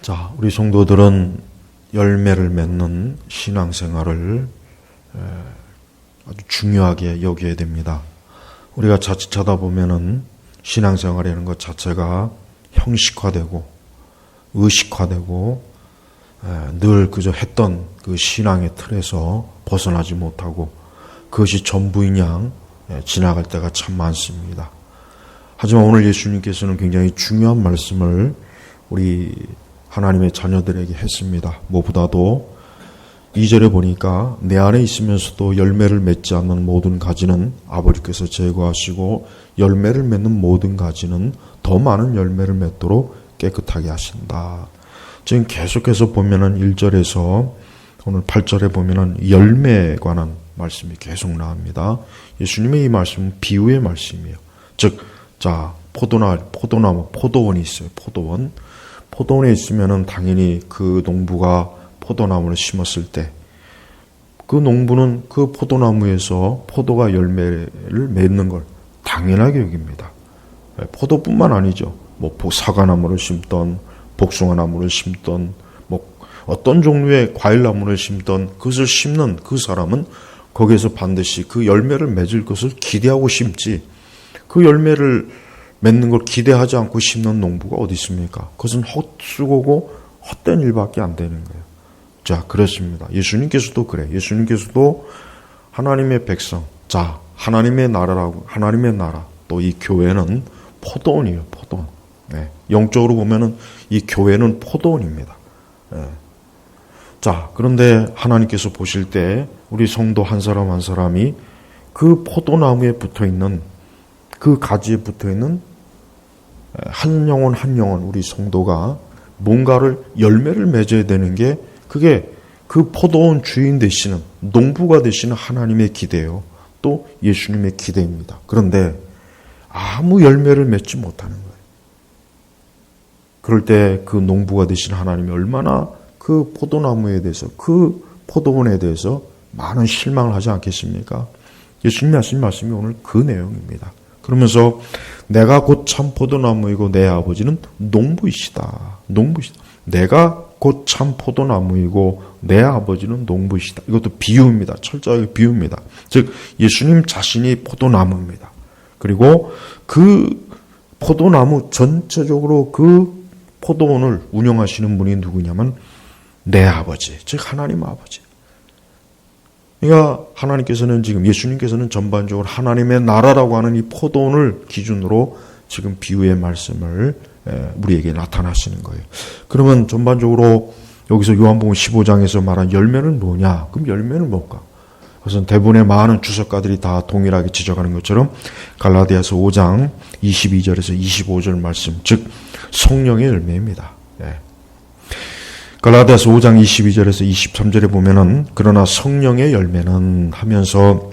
자, 우리 성도들은 열매를 맺는 신앙생활을 아주 중요하게 여겨야 됩니다. 우리가 자칫 하다 보면은 신앙생활이라는 것 자체가 형식화되고 의식화되고 늘 그저 했던 그 신앙의 틀에서 벗어나지 못하고 그것이 전부인 양 지나갈 때가 참 많습니다. 하지만 오늘 예수님께서는 굉장히 중요한 말씀을 우리 하나님의 자녀들에게 했습니다. 무엇보다도 2절에 보니까 내 안에 있으면서도 열매를 맺지 않는 모든 가지는 아버지께서 제거하시고 열매를 맺는 모든 가지는 더 많은 열매를 맺도록 깨끗하게 하신다. 지금 계속해서 보면은 1절에서 오늘 8절에 보면은 열매에 관한 말씀이 계속 나옵니다. 예수님의 이 말씀은 비유의 말씀이에요. 즉, 자, 포도나무, 포도원이 있어요. 포도원에 있으면은 당연히 그 농부가 포도나무를 심었을 때 그 농부는 그 포도나무에서 포도가 열매를 맺는 걸 당연하게 여깁니다. 포도뿐만 아니죠. 뭐 사과나무를 심던 복숭아나무를 심던 뭐 어떤 종류의 과일나무를 심던 그것을 심는 그 사람은 거기에서 반드시 그 열매를 맺을 것을 기대하고 심지 그 열매를 맺는 걸 기대하지 않고 심는 농부가 어디 있습니까? 그것은 헛수고고 헛된 일밖에 안 되는 거예요. 자, 그렇습니다. 예수님께서도 그래. 예수님께서도 하나님의 백성, 자, 하나님의 나라라고, 하나님의 나라, 또 이 교회는 포도원이에요, 포도원. 네. 영적으로 보면은 이 교회는 포도원입니다. 네. 자, 그런데 하나님께서 보실 때 우리 성도 한 사람 한 사람이 그 포도나무에 붙어 있는 그 가지에 붙어 있는 한 영혼 한 영혼 우리 성도가 뭔가를 열매를 맺어야 되는 게 그게 그 포도원 주인 되시는 농부가 되시는 하나님의 기대요. 또 예수님의 기대입니다. 그런데 아무 열매를 맺지 못하는 거예요. 그럴 때 그 농부가 되신 하나님이 얼마나 그 포도나무에 대해서 그 포도원에 대해서 많은 실망을 하지 않겠습니까? 예수님이 하신 말씀이 오늘 그 내용입니다. 그러면서 내가 곧 참 포도나무이고 내 아버지는 농부이시다. 내가 곧 참 포도나무이고 내 아버지는 농부이시다. 이것도 비유입니다. 철저하게 비유입니다. 즉 예수님 자신이 포도나무입니다. 그리고 그 포도나무 전체적으로 그 포도원을 운영하시는 분이 누구냐면 내 아버지, 즉 하나님 아버지. 그러니까 하나님께서는 지금 예수님께서는 전반적으로 하나님의 나라라고 하는 이 포도원을 기준으로 지금 비유의 말씀을 우리에게 나타나시는 거예요. 그러면 전반적으로 여기서 요한복음 15장에서 말한 열매는 뭐냐? 그럼 열매는 뭘까? 그것은 대부분의 많은 주석가들이 다 동일하게 지적하는 것처럼 갈라디아서 5장 22절에서 25절 말씀, 즉 성령의 열매입니다. 갈라디아서 5장 22절에서 23절에 보면은 그러나 성령의 열매는 하면서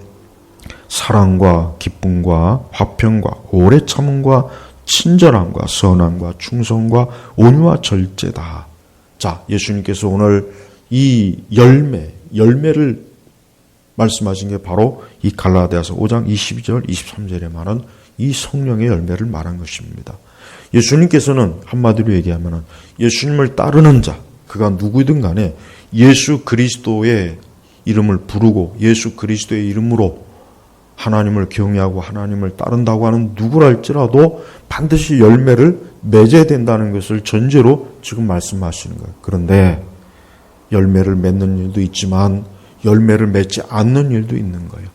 사랑과 기쁨과 화평과 오래 참음과 친절함과 선함과 충성과 온유와 절제다. 자, 예수님께서 오늘 이 열매를 말씀하신 게 바로 이 갈라디아서 5장 22절 23절에 말한 이 성령의 열매를 말한 것입니다. 예수님께서는 한마디로 얘기하면은 예수님을 따르는 자, 그가 누구든 간에 예수 그리스도의 이름을 부르고 예수 그리스도의 이름으로 하나님을 경외하고 하나님을 따른다고 하는 누구랄지라도 반드시 열매를 맺어야 된다는 것을 전제로 지금 말씀하시는 거예요. 그런데 열매를 맺는 일도 있지만 열매를 맺지 않는 일도 있는 거예요.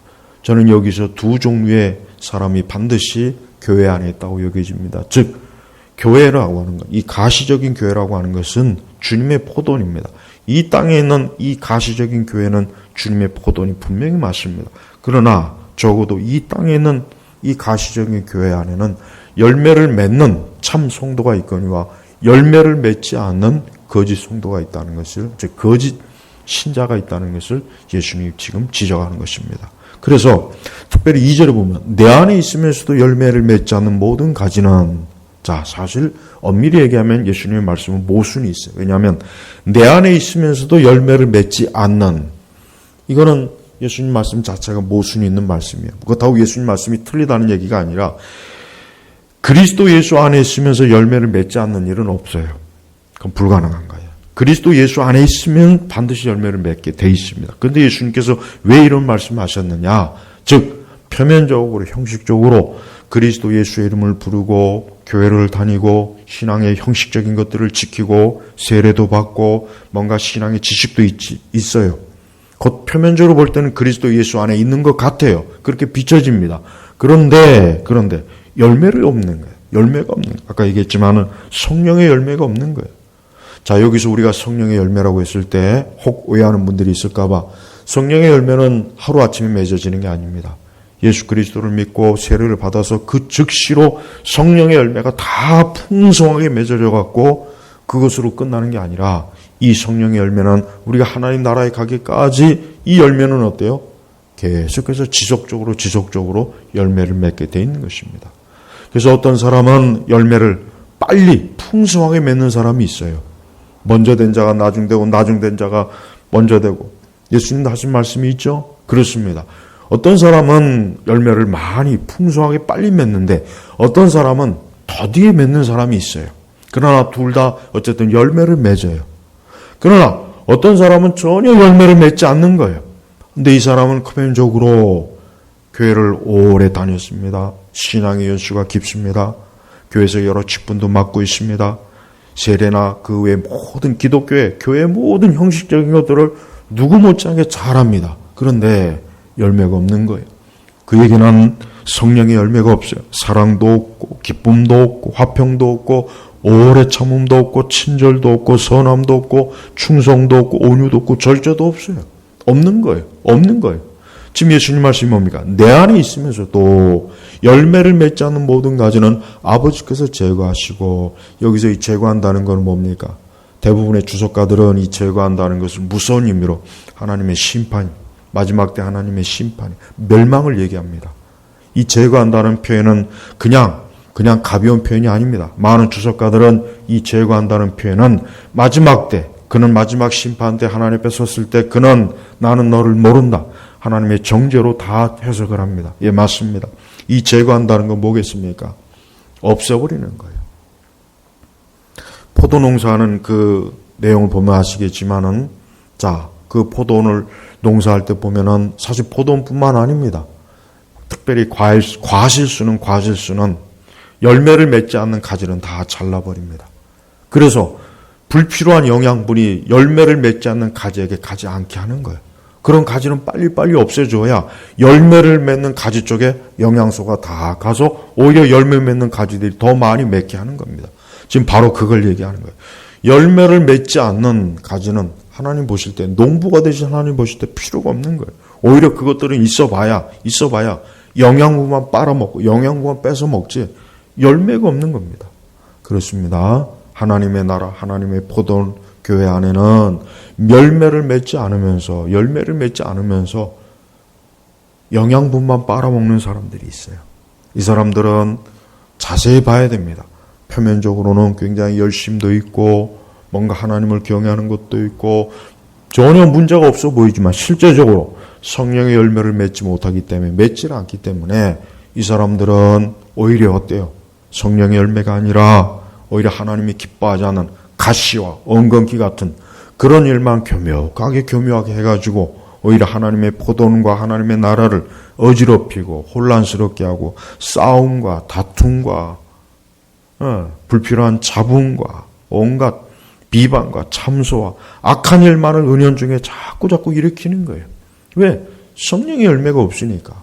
저는 여기서 두 종류의 사람이 반드시 교회 안에 있다고 여겨집니다. 즉 교회라고 하는 것, 이 가시적인 교회라고 하는 것은 주님의 포도원입니다. 이 땅에 있는 이 가시적인 교회는 주님의 포도원이 분명히 맞습니다. 그러나 적어도 이 땅에 있는 이 가시적인 교회 안에는 열매를 맺는 참 성도가 있거니와 열매를 맺지 않는 거짓 성도가 있다는 것을, 즉 거짓 신자가 있다는 것을 예수님이 지금 지적하는 것입니다. 그래서 특별히 2절에 보면 내 안에 있으면서도 열매를 맺지 않는 모든 가지는, 자, 사실 엄밀히 얘기하면 예수님의 말씀은 모순이 있어요. 왜냐하면 내 안에 있으면서도 열매를 맺지 않는, 이거는 예수님 말씀 자체가 모순이 있는 말씀이에요. 그렇다고 예수님 말씀이 틀리다는 얘기가 아니라 그리스도 예수 안에 있으면서 열매를 맺지 않는 일은 없어요. 그건 불가능한 거예요. 그리스도 예수 안에 있으면 반드시 열매를 맺게 돼 있습니다. 그런데 예수님께서 왜 이런 말씀을 하셨느냐? 즉 표면적으로 형식적으로 그리스도 예수의 이름을 부르고 교회를 다니고 신앙의 형식적인 것들을 지키고 세례도 받고 뭔가 신앙의 지식도 있어요. 곧 표면적으로 볼 때는 그리스도 예수 안에 있는 것 같아요. 그렇게 비춰집니다. 그런데 열매를 없는 거예요. 열매가 없는 거예요. 아까 얘기했지만은 성령의 열매가 없는 거예요. 자, 여기서 우리가 성령의 열매라고 했을 때 혹 오해하는 분들이 있을까봐 성령의 열매는 하루아침에 맺어지는 게 아닙니다. 예수 그리스도를 믿고 세례를 받아서 그 즉시로 성령의 열매가 다 풍성하게 맺어져 갖고 그것으로 끝나는 게 아니라 이 성령의 열매는 우리가 하나님 나라에 가기까지 이 열매는 어때요? 계속해서 지속적으로 열매를 맺게 돼 있는 것입니다. 그래서 어떤 사람은 열매를 빨리 풍성하게 맺는 사람이 있어요. 먼저 된 자가 나중되고 나중된 자가 먼저 되고 예수님도 하신 말씀이 있죠? 그렇습니다. 어떤 사람은 열매를 많이 풍성하게 빨리 맺는데 어떤 사람은 더디게 맺는 사람이 있어요. 그러나 둘 다 어쨌든 열매를 맺어요. 그러나 어떤 사람은 전혀 열매를 맺지 않는 거예요. 근데 이 사람은 표면적으로 교회를 오래 다녔습니다. 신앙의 연수가 깊습니다. 교회에서 여러 직분도 맡고 있습니다. 세례나 그 외 모든 기독교의 교회의 모든 형식적인 것들을 누구 못지않게 잘합니다. 그런데 열매가 없는 거예요. 그 얘기는 성령의 열매가 없어요. 사랑도 없고 기쁨도 없고 화평도 없고 오래 참음도 없고 친절도 없고 선함도 없고 충성도 없고 온유도 없고 절제도 없어요. 없는 거예요. 없는 거예요. 지금 예수님 말씀이 뭡니까? 내 안에 있으면서도 열매를 맺지 않는 모든 가지는 아버지께서 제거하시고, 여기서 이 제거한다는 건 뭡니까? 대부분의 주석가들은 이 제거한다는 것을 무서운 의미로 하나님의 심판, 마지막 때 하나님의 심판, 멸망을 얘기합니다. 이 제거한다는 표현은 그냥 가벼운 표현이 아닙니다. 많은 주석가들은 이 제거한다는 표현은 마지막 때, 그는 마지막 심판 때 하나님 앞에 섰을 때 그는 나는 너를 모른다. 하나님의 정죄로 다 해석을 합니다. 예, 맞습니다. 이 제거한다는 건 뭐겠습니까? 없애버리는 거예요. 포도 농사하는 그 내용을 보면 아시겠지만은, 자, 그 포도를 농사할 때 보면은 사실 포도뿐만 아닙니다. 특별히 과실수는 열매를 맺지 않는 가지는 다 잘라버립니다. 그래서 불필요한 영양분이 열매를 맺지 않는 가지에게 가지 않게 하는 거예요. 그런 가지는 빨리빨리 없애줘야 열매를 맺는 가지 쪽에 영양소가 다 가서 오히려 열매 맺는 가지들이 더 많이 맺게 하는 겁니다. 지금 바로 그걸 얘기하는 거예요. 열매를 맺지 않는 가지는 하나님 보실 때, 농부가 되신 하나님 보실 때 필요가 없는 거예요. 오히려 그것들은 있어봐야 영양분만 빨아먹고 영양분만 뺏어 먹지 열매가 없는 겁니다. 그렇습니다. 하나님의 나라, 하나님의 포도 교회 안에는 열매를 맺지 않으면서 영양분만 빨아먹는 사람들이 있어요. 이 사람들은 자세히 봐야 됩니다. 표면적으로는 굉장히 열심도 있고 뭔가 하나님을 경외하는 것도 있고 전혀 문제가 없어 보이지만 실제적으로 성령의 열매를 맺지 못하기 때문에, 맺지를 않기 때문에 이 사람들은 오히려 어때요? 성령의 열매가 아니라 오히려 하나님이 기뻐하지 않는 가시와 엉겅퀴 같은 그런 일만 교묘하게 해가지고 오히려 하나님의 포도원과 하나님의 나라를 어지럽히고 혼란스럽게 하고 싸움과 다툼과 불필요한 잡음과 온갖 비방과 참소와 악한 일만을 은연중에 자꾸 일으키는 거예요. 왜? 성령의 열매가 없으니까.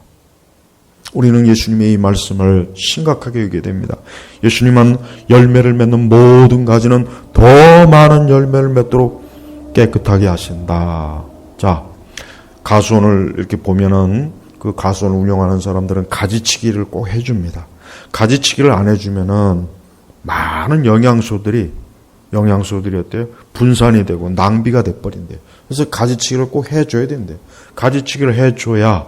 우리는 예수님의 이 말씀을 심각하게 여기게 됩니다. 예수님은 열매를 맺는 모든 가지는 더 많은 열매를 맺도록 깨끗하게 하신다. 자, 가수원을 이렇게 보면은 그 가수원을 운영하는 사람들은 가지치기를 꼭 해줍니다. 가지치기를 안 해주면은 많은 영양소들이 어때요? 분산이 되고 낭비가 돼버린대요. 그래서 가지치기를 꼭 해줘야 된대요. 가지치기를 해줘야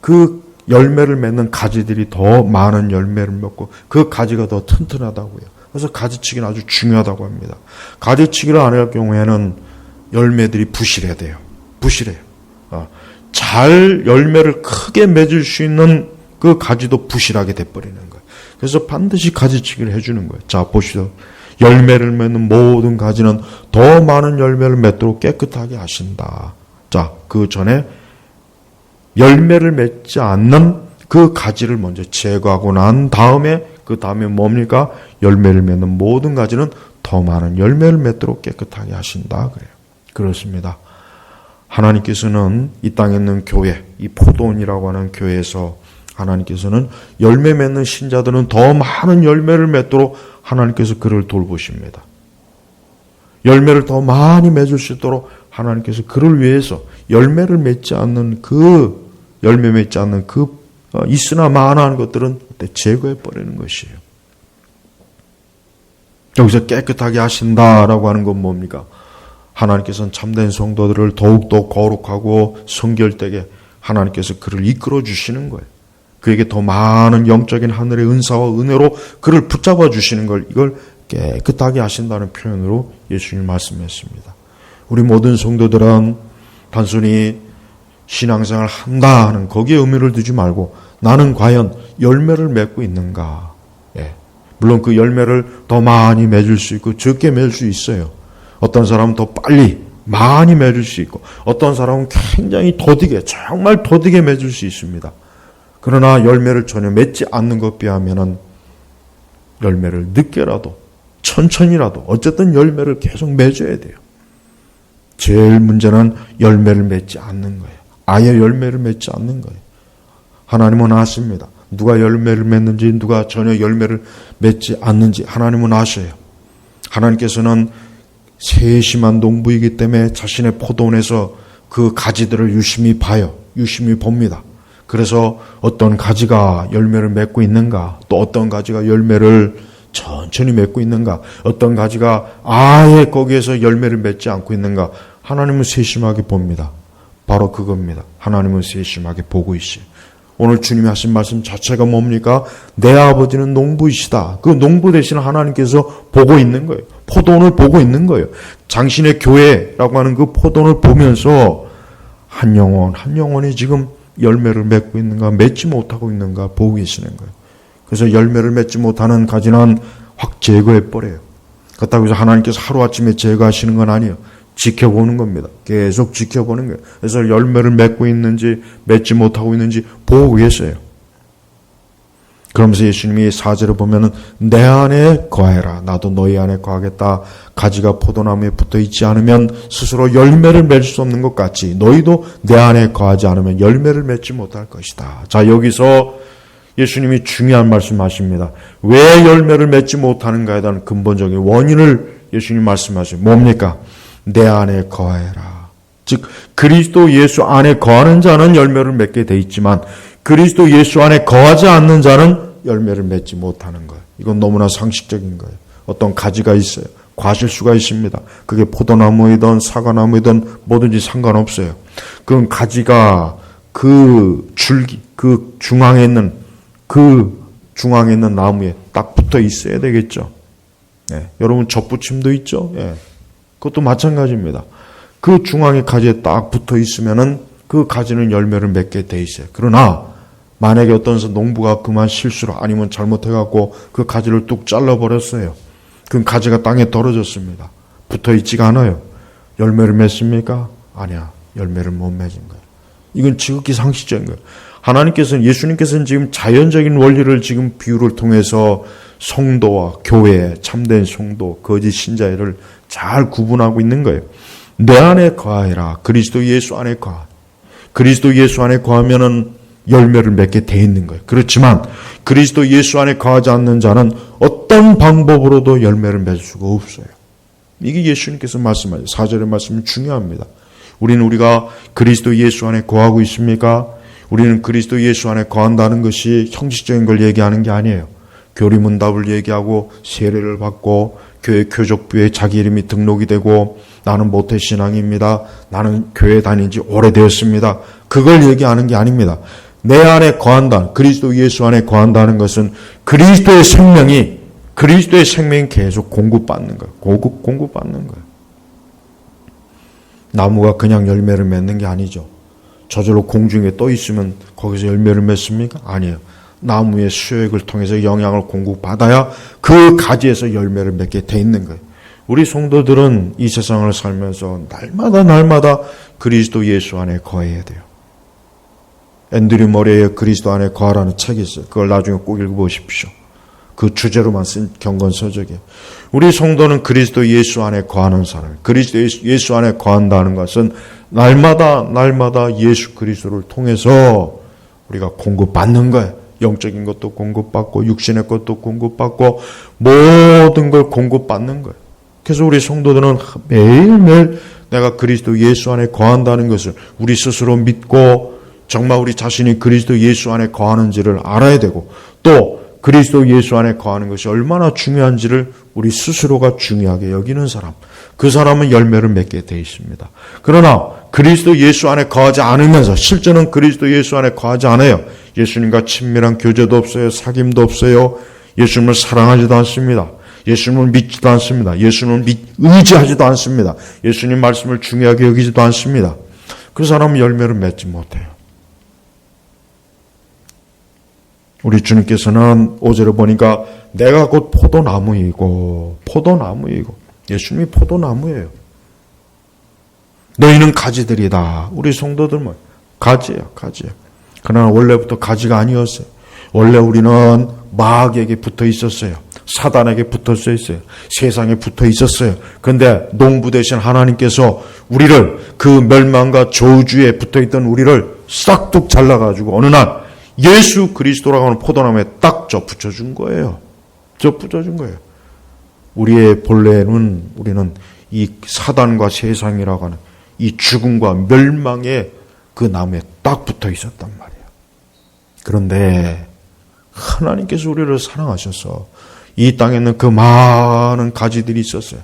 그 열매를 맺는 가지들이 더 많은 열매를 맺고 그 가지가 더 튼튼하다고요. 그래서 가지치기는 아주 중요하다고 합니다. 가지치기를 안 할 경우에는 열매들이 부실해야 돼요. 부실해요. 잘 열매를 크게 맺을 수 있는 그 가지도 부실하게 돼버리는 거예요. 그래서 반드시 가지치기를 해주는 거예요. 자, 보시죠. 열매를 맺는 모든 가지는 더 많은 열매를 맺도록 깨끗하게 하신다. 자, 그 전에 열매를 맺지 않는 그 가지를 먼저 제거하고 난 다음에 그 다음에 뭡니까? 열매를 맺는 모든 가지는 더 많은 열매를 맺도록 깨끗하게 하신다. 그래요. 그렇습니다. 하나님께서는 이 땅에 있는 교회, 이 포도원이라고 하는 교회에서 하나님께서는 열매 맺는 신자들은 더 많은 열매를 맺도록 하나님께서 그를 돌보십니다. 열매를 더 많이 맺을 수 있도록 하나님께서 그를 위해서 열매를 맺지 않는 열매 맺지 않는 있으나 마나한 것들은 제거해 버리는 것이에요. 여기서 깨끗하게 하신다라고 하는 건 뭡니까? 하나님께서는 참된 성도들을 더욱더 거룩하고 성결되게 하나님께서 그를 이끌어 주시는 거예요. 그에게 더 많은 영적인 하늘의 은사와 은혜로 그를 붙잡아 주시는 걸, 이걸 깨끗하게 하신다는 표현으로 예수님이 말씀했습니다. 우리 모든 성도들은 단순히 신앙생활을 한다 하는 거기에 의미를 두지 말고 나는 과연 열매를 맺고 있는가. 물론 그 열매를 더 많이 맺을 수 있고 적게 맺을 수 있어요. 어떤 사람은 더 빨리 많이 맺을 수 있고 어떤 사람은 굉장히 더디게, 정말 더디게 맺을 수 있습니다. 그러나 열매를 전혀 맺지 않는 것 비하면은 열매를 늦게라도 천천히라도 어쨌든 열매를 계속 맺어야 돼요. 제일 문제는 열매를 맺지 않는 거예요. 아예 열매를 맺지 않는 거예요. 하나님은 아십니다. 누가 열매를 맺는지, 누가 전혀 열매를 맺지 않는지 하나님은 아셔요. 하나님께서는 세심한 농부이기 때문에 자신의 포도원에서 그 가지들을 유심히 봐요. 유심히 봅니다. 그래서 어떤 가지가 열매를 맺고 있는가, 또 어떤 가지가 열매를 천천히 맺고 있는가, 어떤 가지가 아예 거기에서 열매를 맺지 않고 있는가, 하나님은 세심하게 봅니다. 바로 그겁니다. 하나님은 세심하게 보고 있어요. 오늘 주님이 하신 말씀 자체가 뭡니까? 내 아버지는 농부이시다. 그 농부 대신 하나님께서 보고 있는 거예요. 포도원을 보고 있는 거예요. 당신의 교회라고 하는 그 포도원을 보면서 한 영혼이 지금 열매를 맺고 있는가, 맺지 못하고 있는가 보고 계시는 거예요. 그래서 열매를 맺지 못하는 가지는 확 제거해 버려요. 그렇다고 해서 하나님께서 하루아침에 제거하시는 건 아니에요. 지켜보는 겁니다. 계속 지켜보는 거예요. 그래서 열매를 맺고 있는지 맺지 못하고 있는지 보고 계세요. 그러면서 예수님이 4절을 보면은 내 안에 거해라. 나도 너희 안에 거하겠다. 가지가 포도나무에 붙어 있지 않으면 스스로 열매를 맺을 수 없는 것 같이 너희도 내 안에 거하지 않으면 열매를 맺지 못할 것이다. 자, 여기서 예수님이 중요한 말씀하십니다. 왜 열매를 맺지 못하는가에 대한 근본적인 원인을 예수님 말씀하세요. 뭡니까? 내 안에 거해라. 즉 그리스도 예수 안에 거하는 자는 열매를 맺게 돼 있지만 그리스도 예수 안에 거하지 않는 자는 열매를 맺지 못하는 거예요. 이건 너무나 상식적인 거예요. 어떤 가지가 있어요. 과실수가 있습니다. 그게 포도나무이든 사과나무이든 뭐든지 상관없어요. 그 가지가 그 줄기, 그 중앙에 있는 나무에 딱 붙어 있어야 되겠죠. 여러분 젖붙임도 있죠. 그것도 마찬가지입니다. 그 중앙에 가지에 딱 붙어 있으면은 그 가지는 열매를 맺게 돼 있어요. 그러나 만약에 어떤 농부가 그만 실수로 아니면 잘못해갖고 그 가지를 뚝 잘라버렸어요. 그 가지가 땅에 떨어졌습니다. 붙어 있지가 않아요. 열매를 맺습니까? 아니야. 열매를 못 맺은 거예요. 이건 지극히 상식적인 거예요. 예수님께서는 지금 자연적인 원리를 지금 비유를 통해서 성도와 교회, 참된 성도, 거짓 신자를 잘 구분하고 있는 거예요. 내 안에 거하라. 그리스도 예수 안에 거하. 그리스도 예수 안에 거하면은 열매를 맺게 돼 있는 거예요. 그렇지만 그리스도 예수 안에 거하지 않는 자는 어떤 방법으로도 열매를 맺을 수가 없어요. 이게 예수님께서 말씀하죠. 4절의 말씀이 중요합니다. 우리가 그리스도 예수 안에 거하고 있습니까? 우리는 그리스도 예수 안에 거한다는 것이 형식적인 걸 얘기하는 게 아니에요. 교리문답을 얘기하고 세례를 받고 교회 교족부에 자기 이름이 등록이 되고 나는 모태신앙입니다. 나는 교회 다닌 지 오래되었습니다. 그걸 얘기하는 게 아닙니다. 내 안에 거한다. 그리스도 예수 안에 거한다는 것은 그리스도의 생명이 계속 공급받는 거예요. 공급받는 거예요. 나무가 그냥 열매를 맺는 게 아니죠. 저절로 공중에 떠 있으면 거기서 열매를 맺습니까? 아니에요. 나무의 수액을 통해서 영양을 공급받아야 그 가지에서 열매를 맺게 돼 있는 거예요. 우리 성도들은 이 세상을 살면서 날마다 그리스도 예수 안에 거해야 돼요. 앤드류 머레이의 그리스도 안에 거하라는 책이 있어요. 그걸 나중에 꼭 읽어보십시오. 그 주제로만 쓴 경건서적이에요. 우리 성도는 그리스도 예수 안에 거하는 사람, 그리스도 예수 안에 거한다는 것은 날마다 예수 그리스도를 통해서 우리가 공급받는 거예요. 영적인 것도 공급받고 육신의 것도 공급받고 모든 걸 공급받는 거예요. 그래서 우리 성도들은 매일매일 내가 그리스도 예수 안에 거한다는 것을 우리 스스로 믿고 정말 우리 자신이 그리스도 예수 안에 거하는지를 알아야 되고, 또 그리스도 예수 안에 거하는 것이 얼마나 중요한지를 우리 스스로가 중요하게 여기는 사람, 그 사람은 열매를 맺게 돼 있습니다. 그러나 그리스도 예수 안에 거하지 않으면서, 실제는 그리스도 예수 안에 거하지 않아요. 예수님과 친밀한 교제도 없어요. 사귐도 없어요. 예수님을 사랑하지도 않습니다. 예수님을 믿지도 않습니다. 예수님을 의지하지도 않습니다. 예수님 말씀을 중요하게 여기지도 않습니다. 그 사람은 열매를 맺지 못해요. 우리 주님께서는 5절에 보니까 내가 곧 포도나무이고 예수님이 포도나무예요. 너희는 가지들이다. 우리 성도들은 가지예요. 그러나 원래부터 가지가 아니었어요. 원래 우리는 마귀에게 붙어 있었어요. 사단에게 붙어 있어요. 세상에 붙어 있었어요. 그런데 농부 되신 하나님께서 우리를, 그 멸망과 저주에 붙어 있던 우리를 싹둑 잘라가지고 어느 날 예수 그리스도라고 하는 포도나무에 딱 접붙여준 거예요. 우리의 본래는 우리는 이 사단과 세상이라고 하는 이 죽음과 멸망의 그 나무에 딱 붙어 있었단 말이에요. 그런데 하나님께서 우리를 사랑하셔서 이 땅에 있는 그 많은 가지들이 있었어요.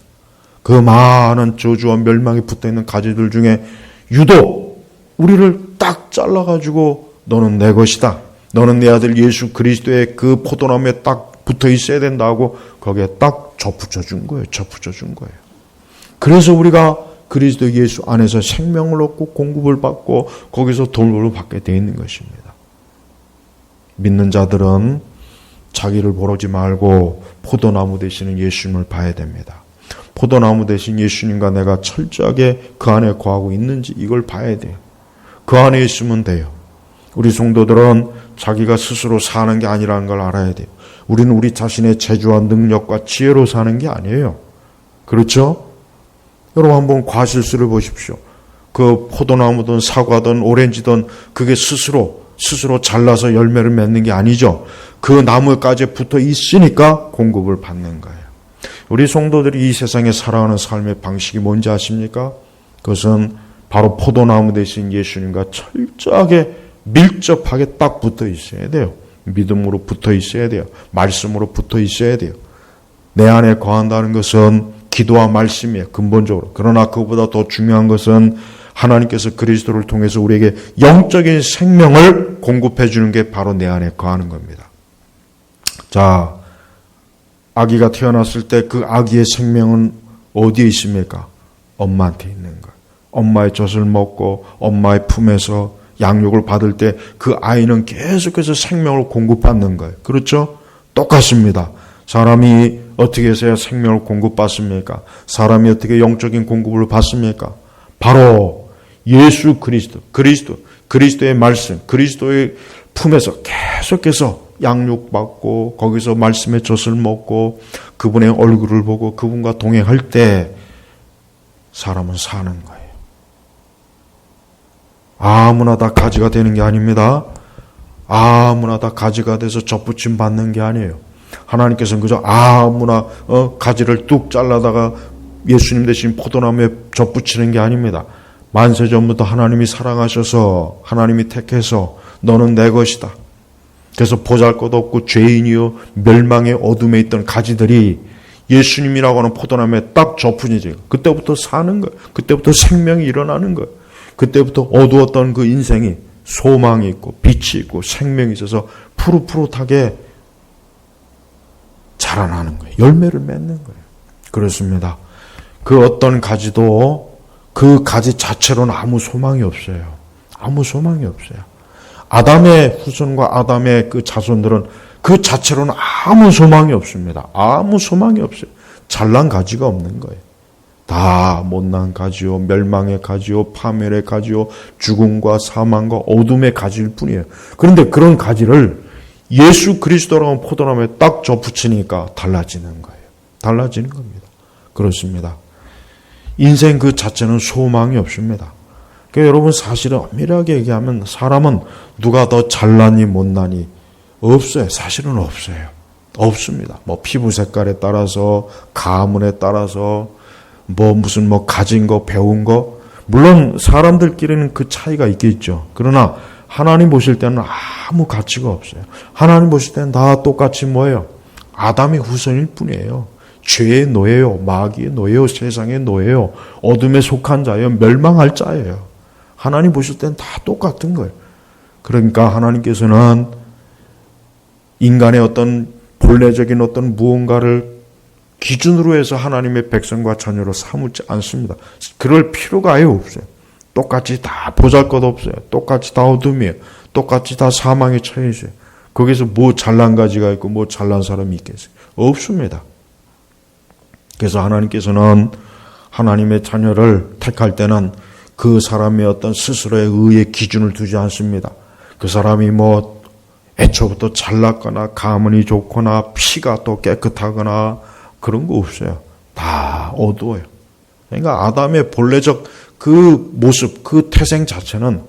그 많은 저주와 멸망에 붙어 있는 가지들 중에 유독 우리를 딱 잘라가지고 너는 내 것이다. 너는 내 아들 예수 그리스도의 그 포도나무에 딱 붙어 있어야 된다고 거기에 딱 접붙여 준 거예요. 그래서 우리가 그리스도 예수 안에서 생명을 얻고 공급을 받고 거기서 돌보를 받게 되어 있는 것입니다. 믿는 자들은 자기를 보지 말고 포도나무 되시는 예수님을 봐야 됩니다. 포도나무 되신 예수님과 내가 철저하게 그 안에 거하고 있는지 이걸 봐야 돼요. 그 안에 있으면 돼요. 우리 성도들은 자기가 스스로 사는 게 아니라는 걸 알아야 돼요. 우리는 우리 자신의 재주와 능력과 지혜로 사는 게 아니에요. 그렇죠? 여러분 한번 과실수를 보십시오. 그 포도나무든 사과든 오렌지든 그게 스스로 잘라서 열매를 맺는 게 아니죠. 그 나무까지 붙어 있으니까 공급을 받는 거예요. 우리 성도들이 이 세상에 살아가는 삶의 방식이 뭔지 아십니까? 그것은 바로 포도나무 되신 예수님과 철저하게 밀접하게 딱 붙어 있어야 돼요. 믿음으로 붙어 있어야 돼요. 말씀으로 붙어 있어야 돼요. 내 안에 거한다는 것은 기도와 말씀이에요. 근본적으로. 그러나 그보다 더 중요한 것은 하나님께서 그리스도를 통해서 우리에게 영적인 생명을 공급해 주는 게 바로 내 안에 거하는 겁니다. 자, 아기가 태어났을 때 그 아기의 생명은 어디에 있습니까? 엄마한테 있는 거예요. 엄마의 젖을 먹고 엄마의 품에서 양육을 받을 때 그 아이는 계속해서 생명을 공급받는 거예요. 그렇죠? 똑같습니다. 사람이 어떻게 해서야 생명을 공급받습니까? 사람이 어떻게 영적인 공급을 받습니까? 바로 예수 그리스도의 말씀, 그리스도의 품에서 계속해서 양육받고 거기서 말씀의 젖을 먹고 그분의 얼굴을 보고 그분과 동행할 때 사람은 사는 거예요. 아무나 다 가지가 되는 게 아닙니다. 아무나 다 가지가 돼서 접붙임 받는 게 아니에요. 하나님께서는 그저 아무나 가지를 뚝 잘라다가 예수님 대신 포도나무에 접붙이는 게 아닙니다. 만세전부터 하나님이 사랑하셔서 하나님이 택해서 너는 내 것이다. 그래서 보잘것없고 죄인이요 멸망의 어둠에 있던 가지들이 예수님이라고 하는 포도나무에 딱 접붙이지. 그때부터 사는 거예요. 그때부터 생명이 일어나는 거예요. 그때부터 어두웠던 그 인생이 소망이 있고 빛이 있고 생명이 있어서 푸릇푸릇하게 자라나는 거예요. 열매를 맺는 거예요. 그렇습니다. 그 어떤 가지도 그 가지 자체로는 아무 소망이 없어요. 아무 소망이 없어요. 아담의 후손과 아담의 그 자손들은 그 자체로는 아무 소망이 없습니다. 아무 소망이 없어요. 잘난 가지가 없는 거예요. 다 못난 가지요, 멸망의 가지요, 파멸의 가지요, 죽음과 사망과 어둠의 가지일 뿐이에요. 그런데 그런 가지를 예수 그리스도라는 포도나무에 딱 접붙이니까 달라지는 거예요. 달라지는 겁니다. 그렇습니다. 인생 그 자체는 소망이 없습니다. 그러니까 여러분 사실은 엄밀하게 얘기하면 사람은 누가 더 잘나니 못나니 없어요. 사실은 없어요. 없습니다. 뭐 피부 색깔에 따라서, 가문에 따라서, 무슨 가진 거, 배운 거. 물론 사람들끼리는 그 차이가 있겠죠. 그러나 하나님 보실 때는 아무 가치가 없어요. 하나님 보실 때는 다 똑같이 뭐예요? 아담의 후손일 뿐이에요. 죄의 노예요. 마귀의 노예요. 세상의 노예요. 어둠에 속한 자예요. 멸망할 자예요. 하나님 보실 때는 다 똑같은 거예요. 그러니까 하나님께서는 인간의 어떤 본래적인 어떤 무언가를 기준으로 해서 하나님의 백성과 자녀로 삼지 않습니다. 그럴 필요가 아예 없어요. 똑같이 다 보잘것없어요. 똑같이 다 어둠이에요. 똑같이 다 사망에 처해 있어요. 거기서 뭐 잘난 가지가 있고 뭐 잘난 사람이 있겠어요? 없습니다. 그래서 하나님께서는 하나님의 자녀를 택할 때는 그 사람의 어떤 스스로의 의의 기준을 두지 않습니다. 그 사람이 애초부터 잘났거나 가문이 좋거나 피가 또 깨끗하거나 그런 거 없어요. 다 어두워요. 그러니까 아담의 본래적 그 모습, 그 태생 자체는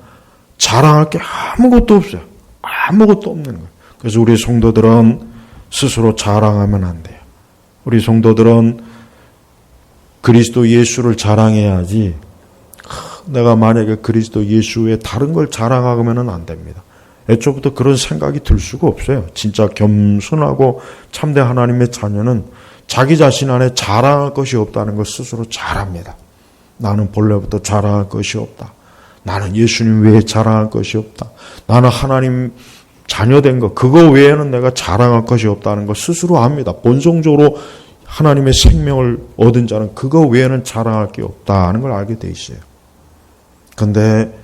자랑할 게 아무것도 없어요. 아무것도 없는 거예요. 그래서 우리 성도들은 스스로 자랑하면 안 돼요. 우리 성도들은 그리스도 예수를 자랑해야지 내가 만약에 그리스도 예수 외에 다른 걸 자랑하면 안 됩니다. 애초부터 그런 생각이 들 수가 없어요. 진짜 겸손하고 참된 하나님의 자녀는 자기 자신 안에 자랑할 것이 없다는 걸 스스로 잘합니다. 나는 본래부터 자랑할 것이 없다. 나는 예수님 외에 자랑할 것이 없다. 나는 하나님 자녀된 것, 그거 외에는 내가 자랑할 것이 없다는 걸 스스로 압니다. 본성적으로 하나님의 생명을 얻은 자는 그거 외에는 자랑할 게 없다는 걸 알게 돼 있어요. 근데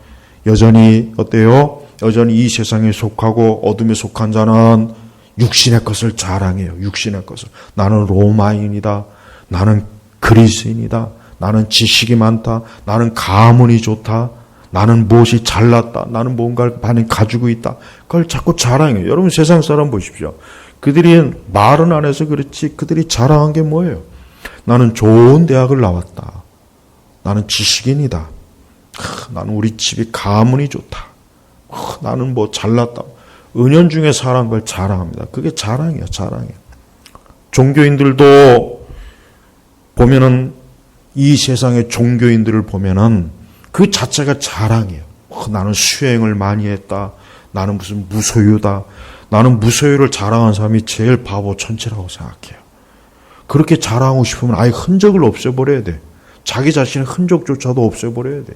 여전히 어때요? 여전히 이 세상에 속하고 어둠에 속한 자는 육신의 것을 자랑해요. 육신의 것을. 나는 로마인이다. 나는 그리스인이다. 나는 지식이 많다. 나는 가문이 좋다. 나는 무엇이 잘났다. 나는 뭔가를 많이 가지고 있다. 그걸 자꾸 자랑해요. 여러분 세상 사람 보십시오. 그들이 말은 안 해서 그렇지 그들이 자랑한 게 뭐예요? 나는 좋은 대학을 나왔다. 나는 지식인이다. 나는 우리 집이 가문이 좋다. 나는 잘났다. 은연중에 살아한 걸 자랑합니다. 그게 자랑이에요. 자랑이에요. 종교인들도 보면은 이 세상의 종교인들을 보면은 그 자체가 자랑이에요. 나는 수행을 많이 했다. 나는 무슨 무소유다. 나는 무소유를 자랑한 사람이 제일 바보 천치라고 생각해요. 그렇게 자랑하고 싶으면 아예 흔적을 없애버려야 돼. 자기 자신의 흔적조차도 없애버려야 돼.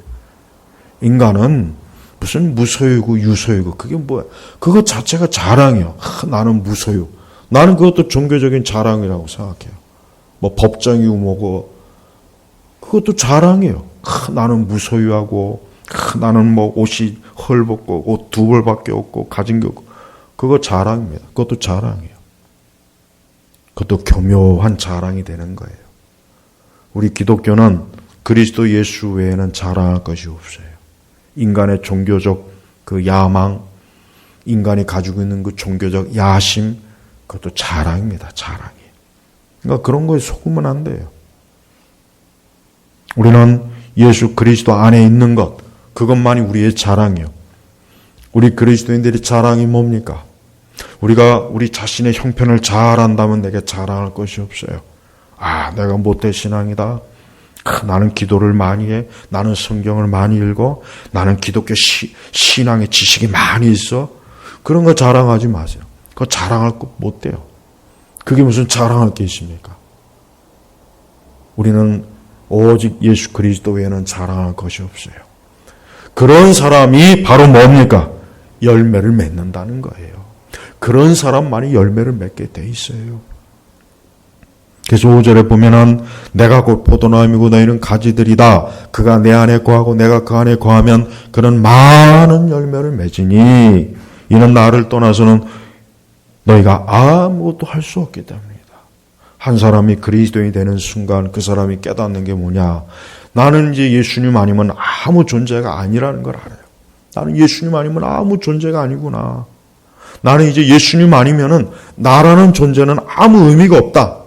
인간은 무슨 무소유고 유소유고 그게 뭐야? 그것 자체가 자랑이요. 나는 무소유. 나는 그것도 종교적인 자랑이라고 생각해요. 법정이고 뭐고 그것도 자랑이에요. 나는 무소유하고 나는 옷이 헐벗고 옷 2벌밖에 없고 가진 게 없고 그거 자랑입니다. 그것도 자랑이에요. 그것도 교묘한 자랑이 되는 거예요. 우리 기독교는 그리스도 예수 외에는 자랑할 것이 없어요. 인간의 종교적 그 야망, 인간이 가지고 있는 그 종교적 야심, 그것도 자랑입니다. 자랑이에요. 그러니까 그런 거에 속으면 안 돼요. 우리는 예수 그리스도 안에 있는 것, 그것만이 우리의 자랑이요. 우리 그리스도인들의 자랑이 뭡니까? 우리가 우리 자신의 형편을 잘 안다면 내게 자랑할 것이 없어요. 내가 모태 신앙이다. 나는 기도를 많이 해. 나는 성경을 많이 읽어. 나는 기독교 신앙의 지식이 많이 있어. 그런 거 자랑하지 마세요. 그거 자랑할 거 못 돼요. 그게 무슨 자랑할 게 있습니까? 우리는 오직 예수 그리스도 외에는 자랑할 것이 없어요. 그런 사람이 바로 뭡니까? 열매를 맺는다는 거예요. 그런 사람만이 열매를 맺게 돼 있어요. 그래서 5절에 보면은 내가 곧 포도나무이고 너희는 가지들이다. 그가 내 안에 거하고 내가 그 안에 거하면 그는 많은 열매를 맺으니 이는 나를 떠나서는 너희가 아무것도 할 수 없기 때문이다. 한 사람이 그리스도인이 되는 순간 그 사람이 깨닫는 게 뭐냐? 나는 이제 예수님 아니면 아무 존재가 아니라는 걸 알아요. 나는 예수님 아니면 아무 존재가 아니구나. 나는 이제 예수님 아니면은 나라는 존재는 아무 의미가 없다.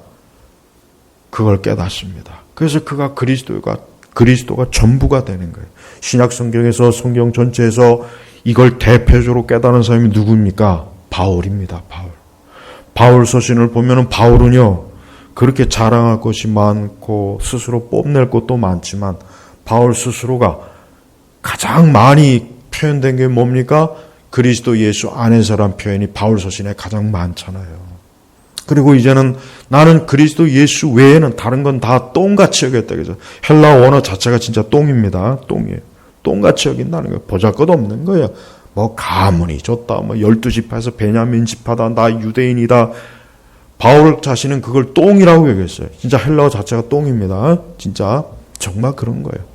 그걸 깨닫습니다. 그래서 그가 그리스도가 전부가 되는 거예요. 신약 성경에서 성경 전체에서 이걸 대표적으로 깨달은 사람이 누구입니까? 바울입니다. 바울 서신을 보면은 바울은요, 그렇게 자랑할 것이 많고 스스로 뽐낼 것도 많지만 바울 스스로가 가장 많이 표현된 게 뭡니까? 그리스도 예수 안에서란 표현이 바울 서신에 가장 많잖아요. 그리고 이제는 나는 그리스도 예수 외에는 다른 건 다 똥같이 여겼다. 그래서 헬라 원어 자체가 진짜 똥입니다. 똥이에요. 똥같이 여긴다는 거예요. 보잘것없는 거예요. 뭐 가문이 좋다, 뭐 12지파에서 베냐민 지파다, 나 유대인이다. 바울 자신은 그걸 똥이라고 여겼어요. 진짜 헬라어 자체가 똥입니다. 진짜 정말 그런 거예요.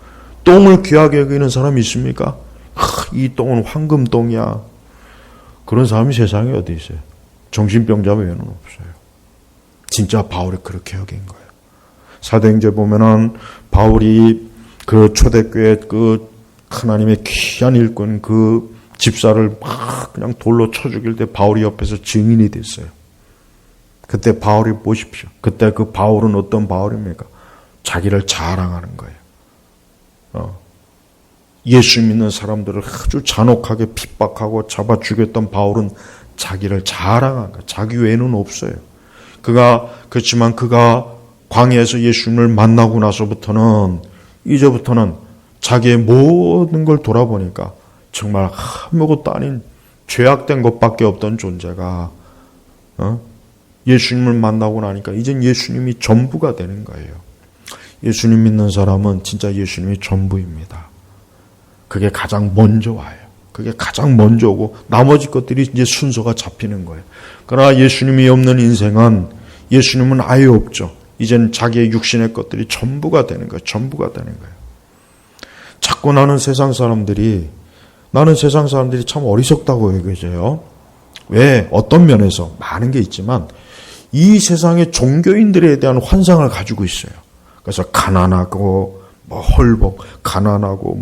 똥을 귀하게 여기는 사람이 있습니까? 이 똥은 황금똥이야. 그런 사람이 세상에 어디 있어요? 정신병자 외에는 없어요. 진짜 바울이 그렇게 여긴 거예요. 사도행전 보면은 바울이 그 초대교회 그 하나님의 귀한 일꾼 그 집사를 막 그냥 돌로 쳐 죽일 때 바울이 옆에서 증인이 됐어요. 그때 바울이 보십시오. 그때 그 바울은 어떤 바울입니까? 자기를 자랑하는 거예요. 예수 믿는 사람들을 아주 잔혹하게 핍박하고 잡아 죽였던 바울은 자기를 자랑한 거예요. 자기 외에는 없어요. 그렇지만 그가 광야에서 예수님을 만나고 나서부터는 이제부터는 자기의 모든 걸 돌아보니까 정말 아무것도 아닌 죄악된 것밖에 없던 존재가 예수님을 만나고 나니까 이젠 예수님이 전부가 되는 거예요. 예수님 믿는 사람은 진짜 예수님이 전부입니다. 그게 가장 먼저 와요. 그게 가장 먼저 오고 나머지 것들이 이제 순서가 잡히는 거예요. 그러나 예수님이 없는 인생은 예수님은 아예 없죠. 이젠 자기의 육신의 것들이 전부가 되는 거예요. 전부가 되는 거예요. 자꾸 나는 세상 사람들이 참 어리석다고 여겨져요. 왜? 어떤 면에서 많은 게 있지만 이 세상의 종교인들에 대한 환상을 가지고 있어요. 그래서 가난하고 헐복, 가난하고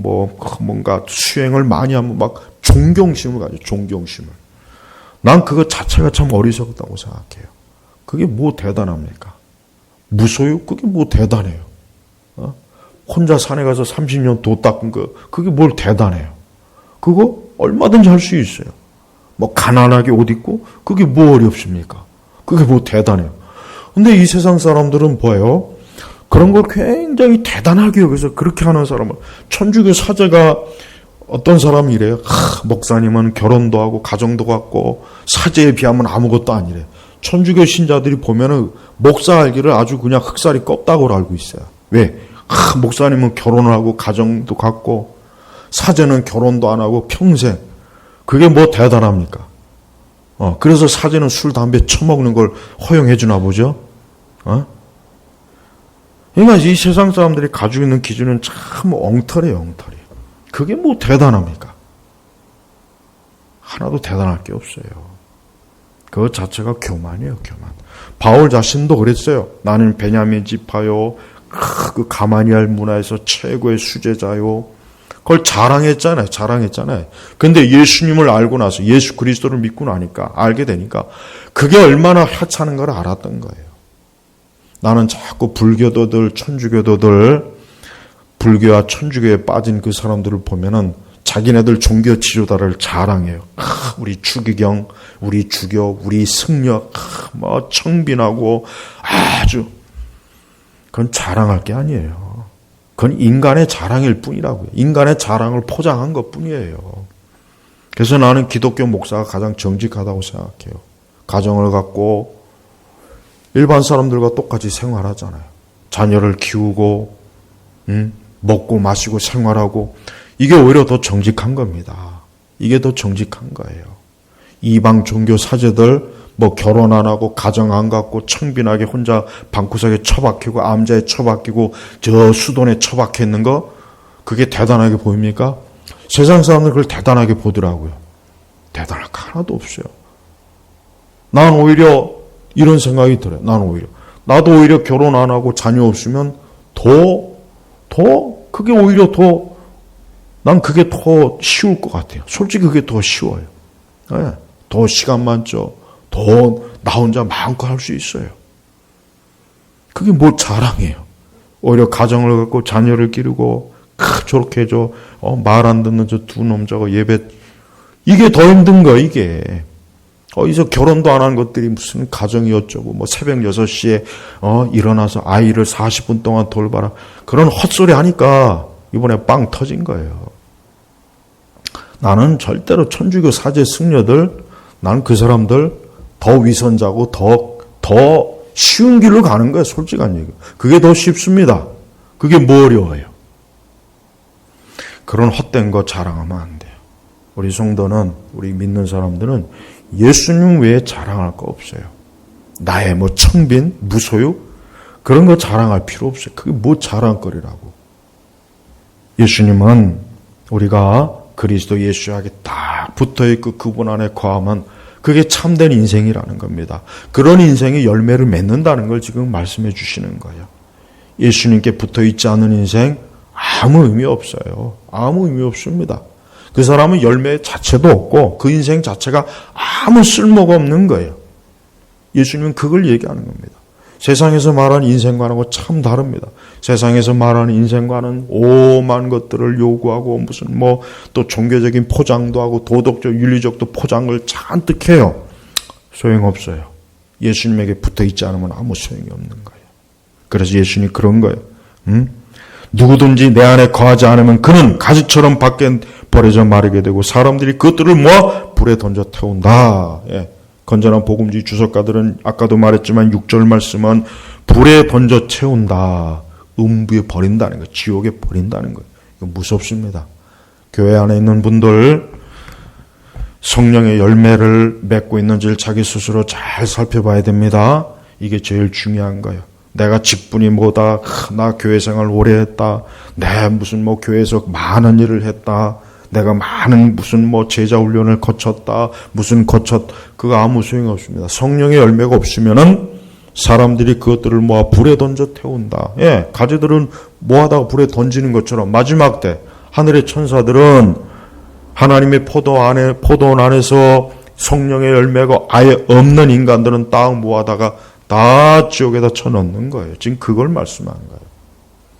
뭔가 수행을 많이 하면 막 존경심을 가져. 존경심을. 난 그거 자체가 참 어리석다고 생각해요. 그게 뭐 대단합니까? 무소유? 그게 뭐 대단해요? 혼자 산에 가서 30년 도 닦은 거, 그게 뭘 대단해요? 그거 얼마든지 할 수 있어요. 뭐 가난하게 옷 입고, 그게 뭐 어렵습니까? 그게 뭐 대단해요? 근데 이 세상 사람들은 뭐예요? 그런 걸 굉장히 대단하게 여기서 그렇게 하는 사람은, 천주교 사제가 어떤 사람이 이래요? 목사님은 결혼도 하고 가정도 갖고 사제에 비하면 아무것도 아니래. 천주교 신자들이 보면은 목사 알기를 아주 그냥 흑살이 껍다고 알고 있어요. 왜? 목사님은 결혼을 하고 가정도 갖고 사제는 결혼도 안 하고 평생. 그게 뭐 대단합니까? 그래서 사제는 술, 담배 처먹는 걸 허용해 주나 보죠? 그러니까 이 세상 사람들이 가지고 있는 기준은 참 엉터리예요, 엉터리. 그게 뭐 대단합니까? 하나도 대단할 게 없어요. 그 자체가 교만이에요, 교만. 바울 자신도 그랬어요. 나는 베냐민 지파요, 그 가마니알 문화에서 최고의 수제자요. 그걸 자랑했잖아요. 근데 예수님을 알고 나서 예수 그리스도를 믿고 나니까 알게 되니까 그게 얼마나 하찮은 걸 알았던 거예요. 나는 자꾸 불교도들, 천주교도들, 불교와 천주교에 빠진 그 사람들을 보면은 자기네들 종교 지도자를 자랑해요. 우리 추기경, 우리 주교, 우리 승려, 청빈하고 아주. 그건 자랑할 게 아니에요. 그건 인간의 자랑일 뿐이라고요. 인간의 자랑을 포장한 것 뿐이에요. 그래서 나는 기독교 목사가 가장 정직하다고 생각해요. 가정을 갖고 일반 사람들과 똑같이 생활하잖아요. 자녀를 키우고 먹고 마시고 생활하고 이게 오히려 더 정직한 겁니다. 이게 더 정직한 거예요. 이방 종교 사제들 뭐 결혼 안 하고 가정 안 갖고 청빈하게 혼자 방구석에 처박히고 암자에 처박히고 저 수돈에 처박혀 있는 거, 그게 대단하게 보입니까? 세상 사람들 그걸 대단하게 보더라고요. 대단할 거 하나도 없어요. 난 오히려 이런 생각이 들어요. 나도 오히려 결혼 안 하고 자녀 없으면 그게 오히려 난 그게 더 쉬울 것 같아요. 솔직히 그게 더 쉬워요. 네. 더 시간 많죠. 더 나 혼자 마음껏 할 수 있어요. 그게 뭐 자랑이에요. 오히려 가정을 갖고 자녀를 기르고 저렇게 말 안 듣는 저 두 놈 저거 예배, 이게 더 힘든 거. 이게 어디서 결혼도 안 한 것들이 무슨 가정이 어쩌고 뭐 새벽 6시에 일어나서 아이를 40분 동안 돌봐라, 그런 헛소리 하니까 이번에 빵 터진 거예요. 나는 절대로 천주교 사제 승려들, 나는 그 사람들 더 위선자고 더 쉬운 길로 가는 거예요. 솔직한 얘기. 그게 더 쉽습니다. 그게 뭐 어려워요. 그런 헛된 거 자랑하면 안 돼요. 우리 성도는, 우리 믿는 사람들은 예수님 외에 자랑할 거 없어요. 나의 뭐 청빈, 무소유, 그런 거 자랑할 필요 없어요. 그게 뭐 자랑거리라고. 예수님은 우리가 그리스도 예수에게 딱 붙어있고 그분 안에 거하면 그게 참된 인생이라는 겁니다. 그런 인생이 열매를 맺는다는 걸 지금 말씀해 주시는 거예요. 예수님께 붙어있지 않은 인생 아무 의미 없어요. 아무 의미 없습니다. 그 사람은 열매 자체도 없고 그 인생 자체가 아무 쓸모가 없는 거예요. 예수님은 그걸 얘기하는 겁니다. 세상에서 말하는 인생관하고 참 다릅니다. 세상에서 말하는 인생관은 오만 것들을 요구하고 무슨 또 종교적인 포장도 하고 도덕적, 윤리적도 포장을 잔뜩 해요. 소용없어요. 예수님에게 붙어있지 않으면 아무 소용이 없는 거예요. 그래서 예수님이 그런 거예요. 누구든지 내 안에 거하지 않으면 그는 가지처럼 밖에 버려져 마르게 되고 사람들이 그것들을 모아 불에 던져 태운다. 예. 건전한 복음주의 주석가들은 아까도 말했지만 6절 말씀은 불에 던져 채운다. 음부에 버린다는 거예요. 지옥에 버린다는 거예요. 이거 무섭습니다. 교회 안에 있는 분들 성령의 열매를 맺고 있는지를 자기 스스로 잘 살펴봐야 됩니다. 이게 제일 중요한 거예요. 내가 직분이 뭐다. 나 교회 생활 오래 했다. 내 무슨 교회에서 많은 일을 했다. 내가 많은 무슨 제자 훈련을 거쳤다. 그거 아무 소용이 없습니다. 성령의 열매가 없으면은 사람들이 그것들을 모아 불에 던져 태운다. 예, 가지들은 모아다가 불에 던지는 것처럼 마지막 때 하늘의 천사들은 하나님의 포도원 안에서 성령의 열매가 아예 없는 인간들은 딱 모아다가 다 지옥에다 쳐넣는 거예요. 지금 그걸 말씀하는 거예요.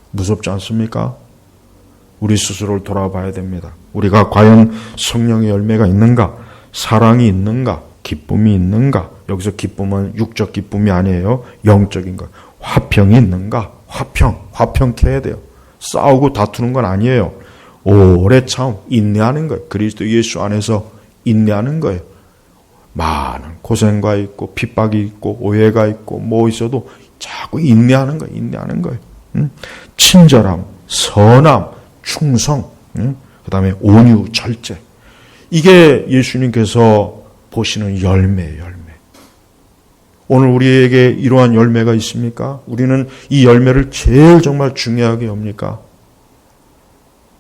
무섭지 않습니까? 우리 스스로를 돌아봐야 됩니다. 우리가 과연 성령의 열매가 있는가? 사랑이 있는가? 기쁨이 있는가? 여기서 기쁨은 육적 기쁨이 아니에요. 영적인 것. 화평이 있는가? 화평케 돼요. 싸우고 다투는 건 아니에요. 오래 참 인내하는 거예요. 그리스도 예수 안에서 인내하는 거예요. 많은 고생과 있고 핍박이 있고 오해가 있고 있어도 자꾸 인내하는 거예요. 친절함, 선함, 충성, 그 다음에 온유, 절제. 이게 예수님께서 보시는 열매예요, 열매. 오늘 우리에게 이러한 열매가 있습니까? 우리는 이 열매를 제일 정말 중요하게 여깁니까?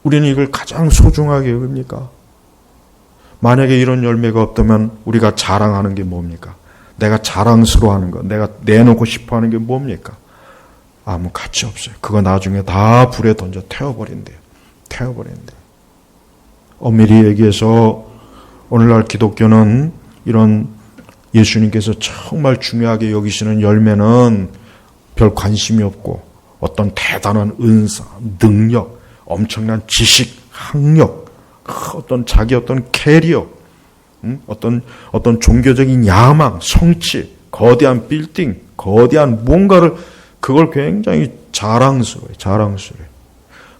우리는 이걸 가장 소중하게 여깁니까? 만약에 이런 열매가 없다면 우리가 자랑하는 게 뭡니까? 내가 자랑스러워하는 거, 내가 내놓고 싶어하는 게 뭡니까? 아무 가치 없어요. 그거 나중에 다 불에 던져 태워버린대요. 엄밀히 얘기해서 오늘날 기독교는 이런 예수님께서 정말 중요하게 여기시는 열매는 별 관심이 없고 어떤 대단한 은사, 능력, 엄청난 지식, 학력, 자기 캐리어, 어떤 종교적인 야망, 성취, 거대한 빌딩, 거대한 뭔가를 그걸 굉장히 자랑스러워요.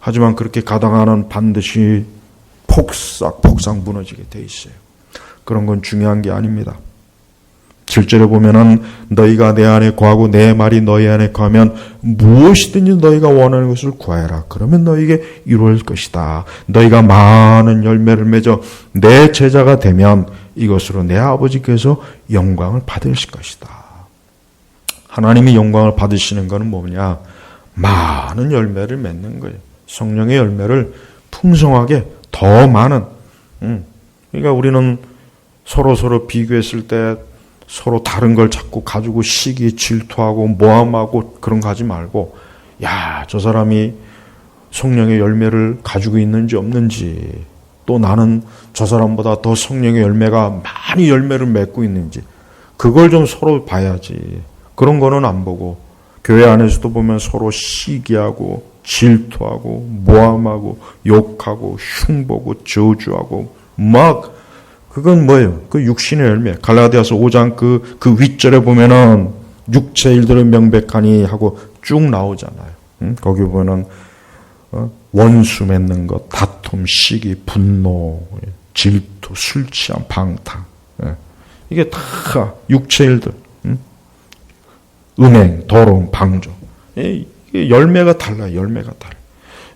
하지만 그렇게 가다가는 반드시 폭삭 무너지게 돼 있어요. 그런 건 중요한 게 아닙니다. 7절에 보면은 너희가 내 안에 거하고 내 말이 너희 안에 거하면 무엇이든지 너희가 원하는 것을 구하여라. 그러면 너희에게 이루어질 것이다. 너희가 많은 열매를 맺어 내 제자가 되면 이것으로 내 아버지께서 영광을 받으실 것이다. 하나님이 영광을 받으시는 것은 뭐냐? 많은 열매를 맺는 거예요. 성령의 열매를 풍성하게 더 많은. 그러니까 우리는 서로 비교했을 때 서로 다른 걸 자꾸 가지고 시기, 질투하고 모함하고 그런 거 하지 말고, 야, 저 사람이 성령의 열매를 가지고 있는지 없는지, 또 나는 저 사람보다 더 성령의 열매가 많이 열매를 맺고 있는지, 그걸 좀 서로 봐야지. 그런 거는 안 보고, 교회 안에서도 보면 서로 시기하고 질투하고 모함하고 욕하고 흉보고 저주하고 막, 그건 뭐예요? 그 육신의 열매. 갈라디아서 5장 그 윗절에 보면은 육체 일들은 명백하니 하고 쭉 나오잖아요. 거기 보면은 원수 맺는 것, 다툼, 시기, 분노, 질투, 술 취함, 방탕. 이게 다 육체 일들. 음행, 더러움, 방조. 이게 열매가 달라요. 열매가 달라요.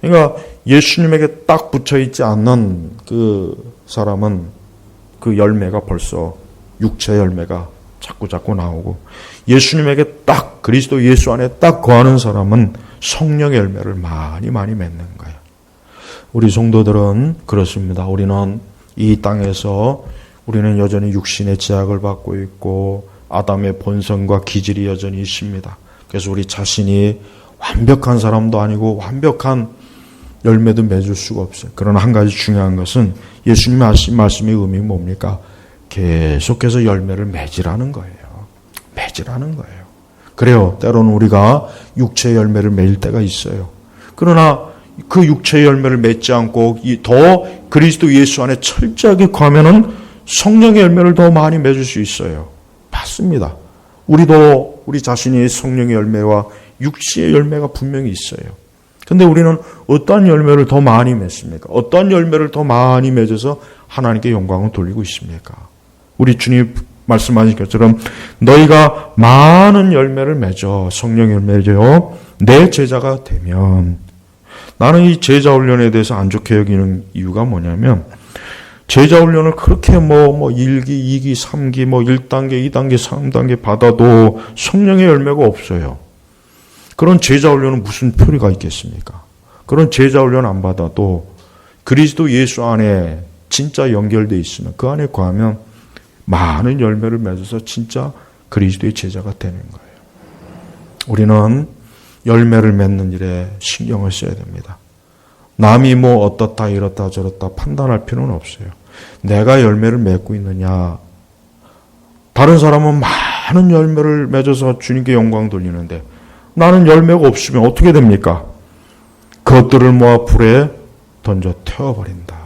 그러니까 예수님에게 딱 붙어 있지 않는 그 사람은 그 열매가 벌써 육체 열매가 자꾸 나오고, 예수님에게 딱 그리스도 예수 안에 딱 거하는 사람은 성령의 열매를 많이 맺는 거예요. 우리 성도들은 그렇습니다. 우리는 이 땅에서 우리는 여전히 육신의 제약을 받고 있고 아담의 본성과 기질이 여전히 있습니다. 그래서 우리 자신이 완벽한 사람도 아니고 완벽한 열매도 맺을 수가 없어요. 그러나 한 가지 중요한 것은 예수님의 하신 말씀의 의미는 뭡니까? 계속해서 열매를 맺으라는 거예요. 맺으라는 거예요. 그래요. 때로는 우리가 육체의 열매를 맺을 때가 있어요. 그러나 그 육체의 열매를 맺지 않고 더 그리스도 예수 안에 철저하게 거하면은 성령의 열매를 더 많이 맺을 수 있어요. 맞습니다. 우리도 우리 자신이 성령의 열매와 육체의 열매가 분명히 있어요. 근데 우리는 어떤 열매를 더 많이 맺습니까? 어떤 열매를 더 많이 맺어서 하나님께 영광을 돌리고 있습니까? 우리 주님 말씀하신 것처럼 너희가 많은 열매를 맺어, 성령의 열매를 맺어 내 제자가 되면, 나는 이 제자 훈련에 대해서 안 좋게 여기는 이유가 뭐냐면, 제자 훈련을 그렇게 1기, 2기, 3기, 1단계, 2단계, 3단계 받아도 성령의 열매가 없어요. 그런 제자 훈련은 무슨 표리가 있겠습니까? 그런 제자 훈련 안 받아도 그리스도 예수 안에 진짜 연결되어 있으면, 그 안에 거하면 많은 열매를 맺어서 진짜 그리스도의 제자가 되는 거예요. 우리는 열매를 맺는 일에 신경을 써야 됩니다. 남이 어떻다 이렇다 저렇다 판단할 필요는 없어요. 내가 열매를 맺고 있느냐. 다른 사람은 많은 열매를 맺어서 주님께 영광 돌리는데 나는 열매가 없으면 어떻게 됩니까? 그것들을 모아 불에 던져 태워버린다.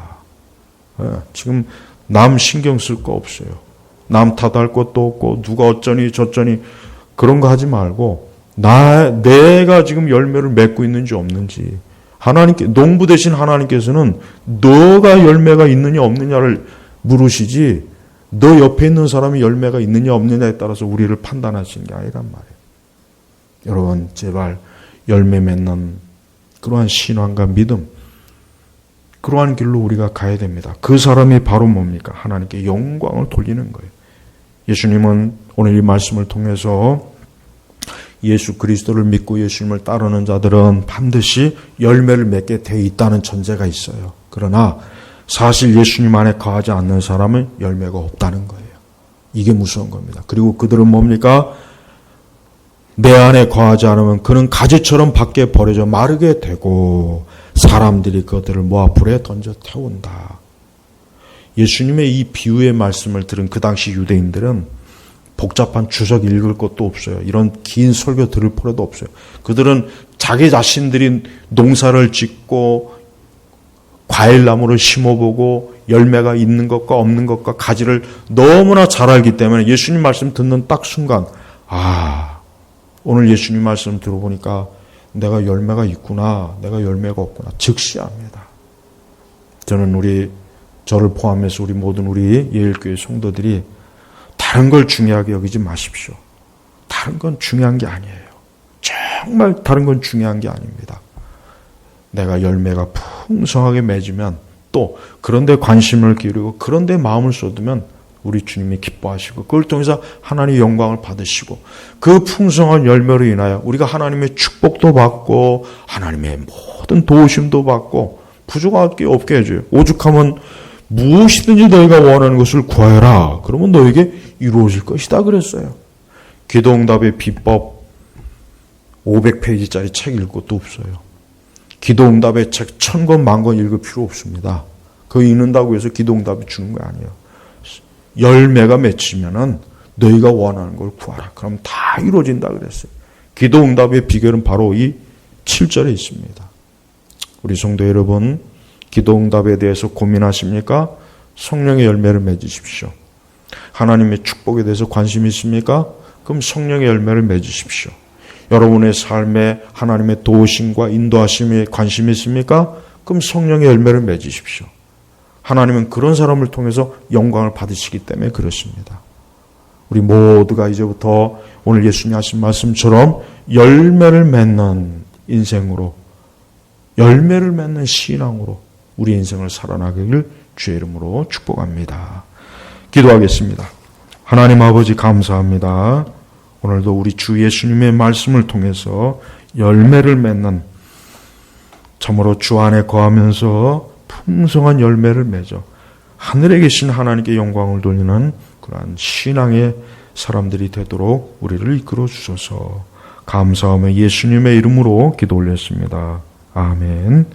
지금 남 신경 쓸 거 없어요. 남 탓할 것도 없고 누가 어쩌니 저쩌니 그런 거 하지 말고 내가 지금 열매를 맺고 있는지 없는지, 하나님께, 농부 되신 하나님께서는 너가 열매가 있느냐 없느냐를 물으시지 너 옆에 있는 사람이 열매가 있느냐 없느냐에 따라서 우리를 판단하시는 게 아니란 말이에요. 여러분 제발 열매 맺는 그러한 신앙과 믿음, 그러한 길로 우리가 가야 됩니다. 그 사람이 바로 뭡니까? 하나님께 영광을 돌리는 거예요. 예수님은 오늘 이 말씀을 통해서 예수 그리스도를 믿고 예수님을 따르는 자들은 반드시 열매를 맺게 되어 있다는 전제가 있어요. 그러나 사실 예수님 안에 거하지 않는 사람은 열매가 없다는 거예요. 이게 무서운 겁니다. 그리고 그들은 뭡니까? 내 안에 거하지 않으면 그는 가지처럼 밖에 버려져 마르게 되고 사람들이 그들을 모아 불에 던져 태운다. 예수님의 이 비유의 말씀을 들은 그 당시 유대인들은 복잡한 주석 읽을 것도 없어요. 이런 긴 설교 들을 필요도 없어요. 그들은 자기 자신들이 농사를 짓고 과일나무를 심어보고 열매가 있는 것과 없는 것과 가지를 너무나 잘 알기 때문에 예수님 말씀 듣는 딱 순간, 오늘 예수님 말씀 들어보니까 내가 열매가 있구나, 내가 열매가 없구나 즉시 압니다. 저는 저를 포함해서 우리 모든 우리 예일교회 성도들이 다른 걸 중요하게 여기지 마십시오. 다른 건 중요한 게 아니에요. 정말 다른 건 중요한 게 아닙니다. 내가 열매가 풍성하게 맺으면 또 그런 데 관심을 기울이고 그런 데 마음을 쏟으면 우리 주님이 기뻐하시고 그걸 통해서 하나님의 영광을 받으시고 그 풍성한 열매로 인하여 우리가 하나님의 축복도 받고 하나님의 모든 도우심도 받고 부족할 게 없게 해줘요. 오죽하면 무엇이든지 너희가 원하는 것을 구하여라. 그러면 너에게 이루어질 것이다 그랬어요. 기도응답의 비법 500페이지짜리 책 읽을 것도 없어요. 기도응답의 책 1000권, 10,000권 읽을 필요 없습니다. 그거 읽는다고 해서 기도응답이 주는 거 아니에요. 열매가 맺히면은 너희가 원하는 걸 구하라. 그럼 다 이루어진다 그랬어요. 기도응답의 비결은 바로 이 7절에 있습니다. 우리 성도 여러분, 기도응답에 대해서 고민하십니까? 성령의 열매를 맺으십시오. 하나님의 축복에 대해서 관심이 있습니까? 그럼 성령의 열매를 맺으십시오. 여러분의 삶에 하나님의 도우심과 인도하심에 관심이 있습니까? 그럼 성령의 열매를 맺으십시오. 하나님은 그런 사람을 통해서 영광을 받으시기 때문에 그렇습니다. 우리 모두가 이제부터 오늘 예수님이 하신 말씀처럼 열매를 맺는 인생으로, 열매를 맺는 신앙으로 우리 인생을 살아나기를 주의 이름으로 축복합니다. 기도하겠습니다. 하나님 아버지 감사합니다. 오늘도 우리 주 예수님의 말씀을 통해서 열매를 맺는, 참으로 주 안에 거하면서 풍성한 열매를 맺어 하늘에 계신 하나님께 영광을 돌리는 그러한 신앙의 사람들이 되도록 우리를 이끌어 주소서. 감사하며 예수님의 이름으로 기도 올렸습니다. 아멘.